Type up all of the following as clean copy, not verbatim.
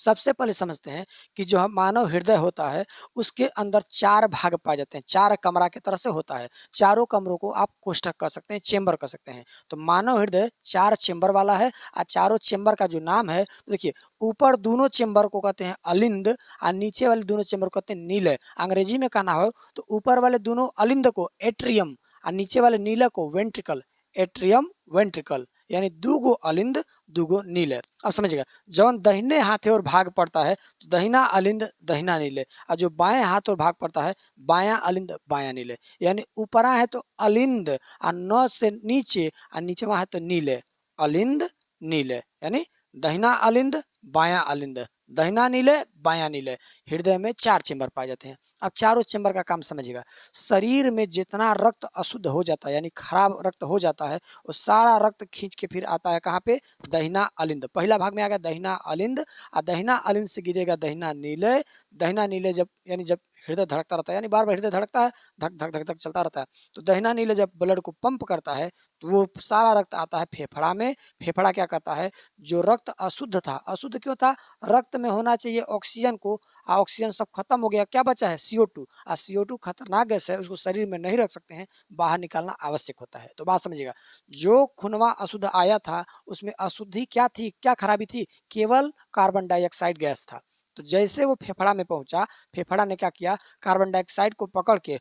सबसे पहले समझते हैं कि जो हम मानव हृदय होता है उसके अंदर 4 भाग पाए जाते हैं, 4 कमरा की तरह से होता है। चारों कमरों को आप कोष्ठक कह सकते हैं, चेंबर कह सकते हैं। तो मानव हृदय 4 चेंबर वाला है और चारों चेंबर का जो नाम है, तो देखिए ऊपर दोनों चेंबर को कहते हैं अलिंद और नीचे वाले दोनों चेंबर को कहते हैं नीलय। अंग्रेजी में कहना हो तो ऊपर वाले दोनों अलिंद को एट्रियम और नीचे वाले नीलय को वेंट्रिकल, एट्रियम वेंट्रिकल, यानी दूगो अलिंद दूगो नीले। अब समझिएगा, जौन दहिने हाथे और भाग पड़ता है तो दहिना अलिंद दहिना नीले, और जो बाएं हाथ और भाग पड़ता है बायां अलिंद बायां नीले। यानी ऊपरा है तो अलिंद और नौ से नीचे और नीचे वहां है तो नीले, अलिंद नीले, यानी दहिना अलिंद बायां अलिंद, दहिना नीले बायां नीले। हृदय में 4 चेंबर पाए जाते हैं। अब चारों चेंबर का काम समझिएगा। शरीर में जितना रक्त अशुद्ध हो जाता है यानी खराब रक्त हो जाता है, वो सारा रक्त खींच के फिर आता है कहाँ पे, दहिना अलिंद। पहला भाग में आ गया दहिना अलिंद, और दहिना अलिंद से गिरेगा दहिना नीले। दहिना नीले जब यानी जब हृदय धड़कता रहता है, यानी बार बार हृदय धड़कता है, धक धक धक धक चलता रहता है, तो दहिना नीले जब ब्लड को पंप करता है तो वो सारा रक्त आता है फेफड़ा में। फेफड़ा क्या करता है, जो रक्त अशुद्ध था, अशुद्ध क्यों था, रक्त में होना चाहिए ऑक्सीजन को, ऑक्सीजन सब खत्म हो गया, क्या बचा है CO2, और CO2 खतरनाक गैस है, उसको शरीर में नहीं रख सकते हैं, बाहर निकालना आवश्यक होता है। तो बात समझिएगा, जो खूनवा अशुद्ध आया था उसमें अशुद्धि क्या थी, क्या खराबी थी, केवल कार्बन डाइऑक्साइड गैस था। तो जैसे वो फेफड़ा में पहुंचा, फेफड़ा ने क्या किया, कार्बन डाइऑक्साइड को पकड़ के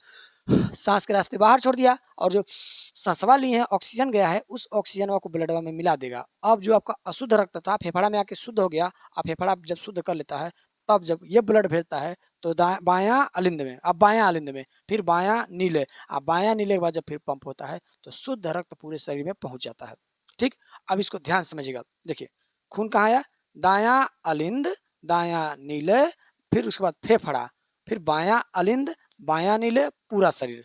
सांस के रास्ते बाहर छोड़ दिया, और जो सांसवा लिए हैं ऑक्सीजन गया है उस ऑक्सीजन को ब्लडवा में मिला देगा। अब जो आपका अशुद्ध रक्त था फेफड़ा में आके शुद्ध हो गया, और फेफड़ा जब शुद्ध कर लेता है तब जब ये ब्लड भेजता है तो बायां अलिंद में, अब बायां अलिंद में, फिर बायां नीले, अब बायां नीले के बाद जब फिर पंप होता है तो शुद्ध रक्त पूरे शरीर में पहुंच जाता है। ठीक, अब इसको ध्यान समझिएगा। देखिए खून कहाँ आया, दायां अलिंद दायां नीले, फिर उसके बाद फेफड़ा, फिर बायां अलिंद बायां नीले, पूरा शरीर।